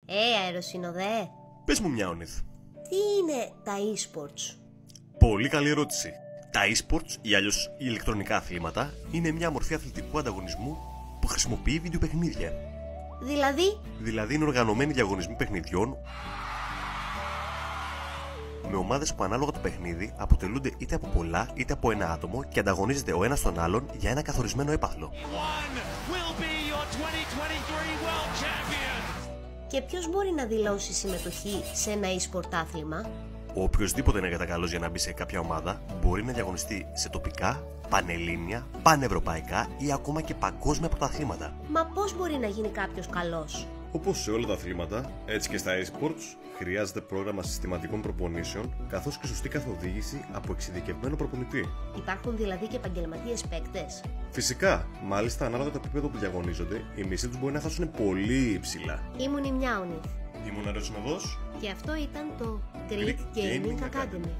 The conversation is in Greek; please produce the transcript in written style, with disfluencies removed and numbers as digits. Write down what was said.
Αεροσυνοδέ. Πες μου μια, Ονίθ. Τι είναι τα e-sports? Πολύ καλή ερώτηση. Τα e-sports, ή αλλιώς ηλεκτρονικά αθλήματα, είναι μια μορφή αθλητικού ανταγωνισμού που χρησιμοποιεί βιντεοπαιχνίδια. Δηλαδή είναι οργανωμένοι διαγωνισμοί παιχνιδιών με ομάδες που ανάλογα το παιχνίδι αποτελούνται είτε από πολλά είτε από ένα άτομο και ανταγωνίζεται ο ένας τον άλλον για ένα καθορισμένο έπαθλο. και ποιος μπορεί να δηλώσει συμμετοχή σε ένα e-sport άθλημα? Οποιοςδήποτε είναι κατακαλός για να μπει σε κάποια ομάδα μπορεί να διαγωνιστεί σε τοπικά, πανελλήνια, πανευρωπαϊκά ή ακόμα και παγκόσμια πρωταθλήματα. Μα πώς μπορεί να γίνει κάποιος καλός? Όπως σε όλα τα αθλήματα, έτσι και στα e-sports, χρειάζεται πρόγραμμα συστηματικών προπονήσεων καθώς και σωστή καθοδήγηση από εξειδικευμένο προπονητή. Υπάρχουν δηλαδή και επαγγελματίες παίκτες? Φυσικά, μάλιστα ανάλογα το επίπεδο που διαγωνίζονται, οι μισοί τους μπορεί να φτάσουν πολύ υψηλά. Ήμουν η Μιάουνιθ. Ήμουν αεροσυνοδός Και αυτό ήταν το Greek Gaming Academy.